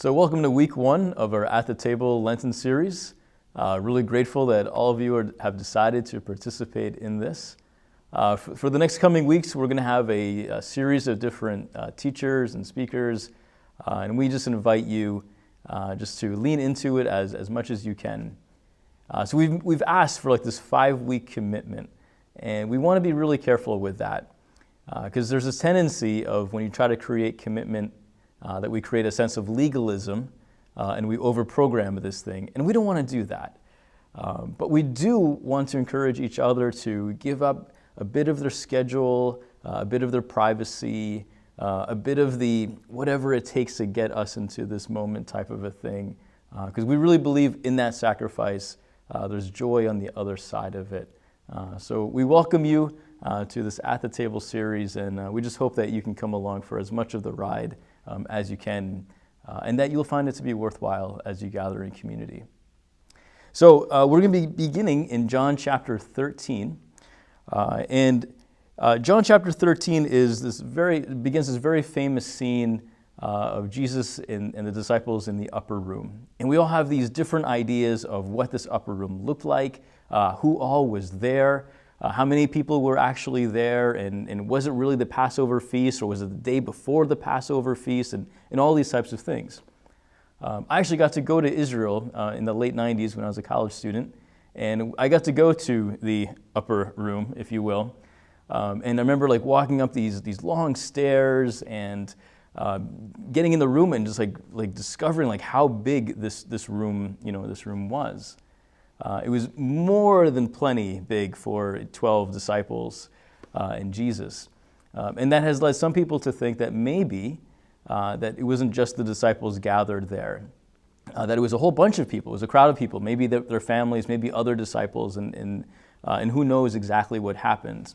So welcome to week one of our At the Table Lenten series. Really grateful that all of you have decided to participate in this. For the next coming weeks, we're going to have a series of different teachers and speakers, and we just invite you just to lean into it as much as you can. So we've asked for like this 5-week commitment, and we want to be really careful with that because there's this tendency of when you try to create commitment that we create a sense of legalism and we overprogram this thing, and we don't want to do that. But we do want to encourage each other to give up a bit of their schedule, a bit of their privacy, a bit of the whatever it takes to get us into this moment type of a thing, because we really believe in that sacrifice. There's joy on the other side of it. So we welcome you to this At the Table series, and we just hope that you can come along for as much of the ride as you can, and that you'll find it to be worthwhile as you gather in community. So we're going to be beginning in John chapter 13, and John chapter 13 begins this very famous scene of Jesus and the disciples in the upper room. And we all have these different ideas of what this upper room looked like, who all was there, how many people were actually there, and was it really the Passover feast, or was it the day before the Passover feast, and all these types of things. I actually got to go to Israel in the late 90s when I was a college student, and I got to go to the upper room, if you will. And I remember like walking up these long stairs and getting in the room and just like discovering like how big this room was. It was more than plenty big for 12 disciples and Jesus. And that has led some people to think that maybe that it wasn't just the disciples gathered there, that it was a whole bunch of people, it was a crowd of people, maybe their families, maybe other disciples, and who knows exactly what happened.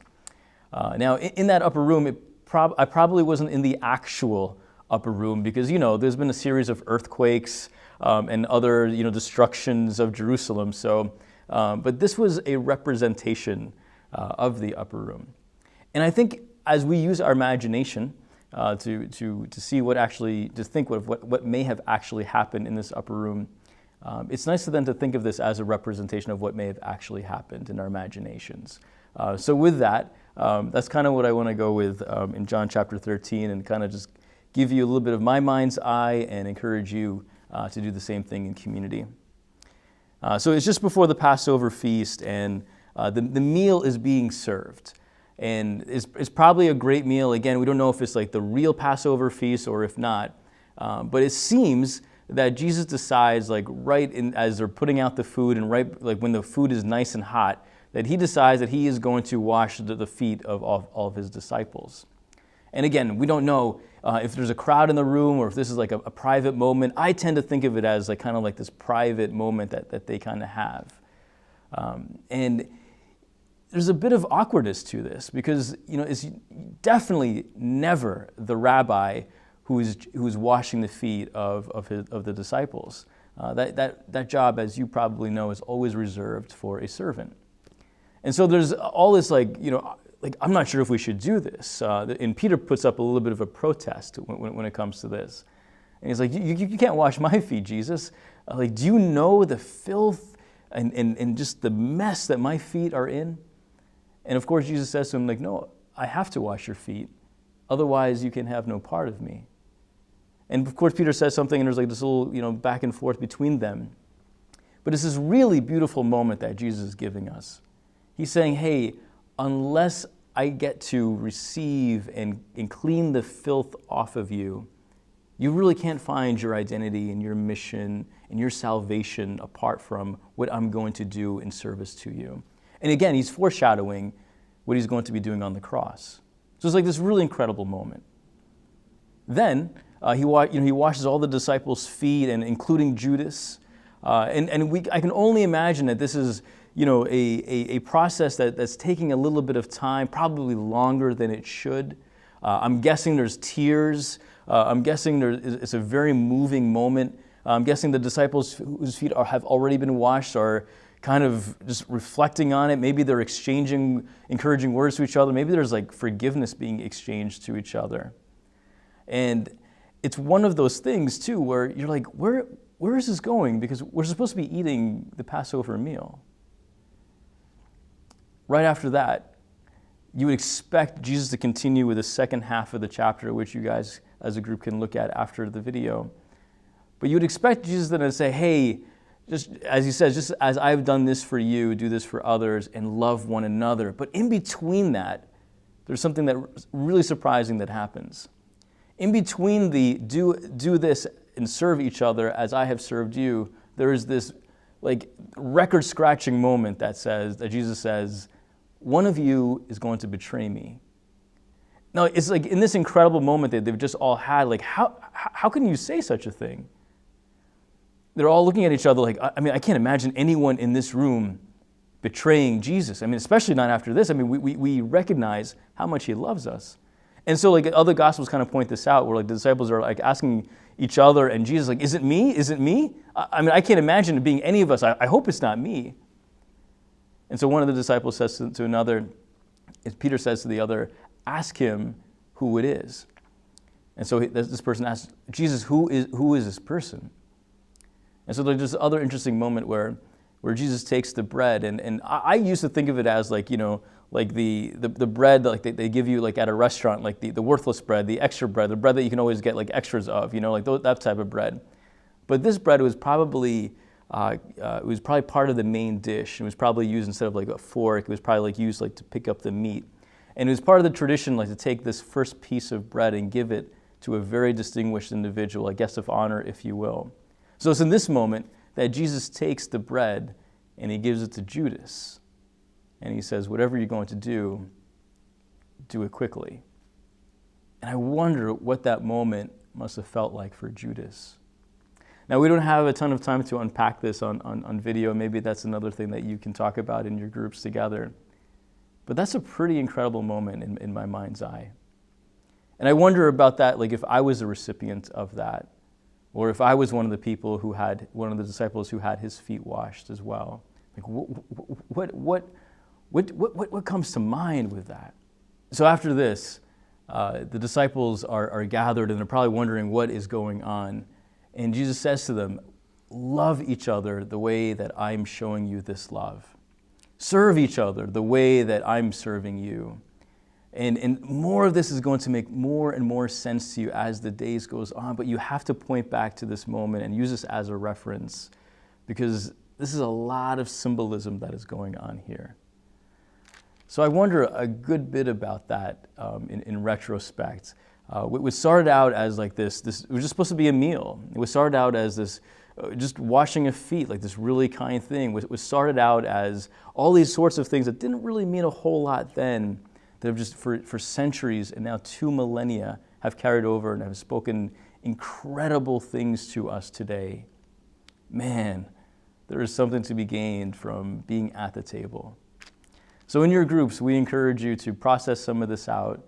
Now, in that upper room, I probably wasn't in the actual upper room because, there's been a series of earthquakes and other, destructions of Jerusalem. So, but this was a representation of the upper room. And I think as we use our imagination to see to think what may have actually happened in this upper room, it's nice then to think of this as a representation of what may have actually happened in our imaginations. So with that, that's kind of what I want to go with in John chapter 13, and kind of just give you a little bit of my mind's eye and encourage you to do the same thing in community. So it's just before the Passover feast, and the meal is being served. And it's probably a great meal. Again, we don't know if it's like the real Passover feast or if not. But it seems that Jesus decides, like as they're putting out the food, and right like when the food is nice and hot, that he decides that he is going to wash the feet of all of his disciples. And again, we don't know if there's a crowd in the room or if this is like a private moment. I tend to think of it as like kind of like this private moment that they kind of have. And there's a bit of awkwardness to this because, it's definitely never the rabbi who is washing the feet of the disciples. That job, as you probably know, is always reserved for a servant. And so there's all this I'm not sure if we should do this. And Peter puts up a little bit of a protest when it comes to this. And he's like, you can't wash my feet, Jesus. Do you know the filth and just the mess that my feet are in? And of course, Jesus says to him, no, I have to wash your feet. Otherwise, you can have no part of me. And of course, Peter says something, and there's like this little, back and forth between them. But it's this really beautiful moment that Jesus is giving us. He's saying, hey, unless I get to receive and clean the filth off of you, you really can't find your identity and your mission and your salvation apart from what I'm going to do in service to you. And again, he's foreshadowing what he's going to be doing on the cross. So it's like this really incredible moment. Then he washes all the disciples' feet, and including Judas. I can only imagine that this is a process that's taking a little bit of time, probably longer than it should. I'm guessing there's tears. I'm guessing it's a very moving moment. I'm guessing the disciples whose feet have already been washed are kind of just reflecting on it. Maybe they're exchanging encouraging words to each other. Maybe there's like forgiveness being exchanged to each other. And it's one of those things too where you're like, where is this going? Because we're supposed to be eating the Passover meal. Right after that, you would expect Jesus to continue with the second half of the chapter, which you guys as a group can look at after the video. But you would expect Jesus then to say, hey, just as he says, just as I've done this for you, do this for others and love one another. But in between that, there's something that's really surprising that happens. In between the do this and serve each other as I have served you, there is this like record-scratching moment that Jesus says, one of you is going to betray me. Now, it's like in this incredible moment that they've just all had, like, how can you say such a thing? They're all looking at each other like, I mean, I can't imagine anyone in this room betraying Jesus. I mean, especially not after this. I mean, we recognize how much he loves us. And so, like, other Gospels kind of point this out, where, like, the disciples are, like, asking each other and Jesus, like, is it me? Is it me? I mean, I can't imagine it being any of us. I hope it's not me. And so one of the disciples says to another, Peter says to the other, ask him who it is. And so this person asks, Jesus, who is this person? And so there's this other interesting moment where Jesus takes the bread, and I used to think of it as like, you know, like the bread that like they give you like at a restaurant, like the worthless bread, the extra bread, the bread that you can always get like extras of, you know, like that type of bread. But this bread was probably part of the main dish. It was probably used instead of like a fork. It was probably like used like to pick up the meat. And it was part of the tradition like to take this first piece of bread and give it to a very distinguished individual, a guest of honor, if you will. So it's in this moment that Jesus takes the bread and he gives it to Judas. And he says, whatever you're going to do it quickly. And I wonder what that moment must have felt like for Judas. Now, we don't have a ton of time to unpack this on video. Maybe that's another thing that you can talk about in your groups together. But that's a pretty incredible moment in my mind's eye. And I wonder about that, like if I was a recipient of that, or if I was one of the people who had, one of the disciples who had his feet washed as well. Like what comes to mind with that? So after this, the disciples are gathered and they're probably wondering what is going on. And Jesus says to them, love each other the way that I'm showing you this love. Serve each other the way that I'm serving you. And more of this is going to make more and more sense to you as the days goes on, but you have to point back to this moment and use this as a reference because this is a lot of symbolism that is going on here. So I wonder a good bit about that in retrospect. It was started out as like this, it was just supposed to be a meal. It was started out as this, just washing of feet, like this really kind thing. It was started out as all these sorts of things that didn't really mean a whole lot then, that have just for centuries and now 2 millennia have carried over and have spoken incredible things to us today. Man, there is something to be gained from being at the table. So in your groups, we encourage you to process some of this out.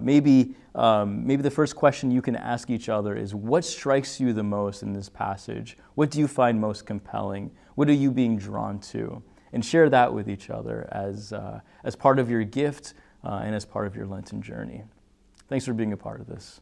Maybe the first question you can ask each other is, what strikes you the most in this passage? What do you find most compelling? What are you being drawn to? And share that with each other as part of your gift and as part of your Lenten journey. Thanks for being a part of this.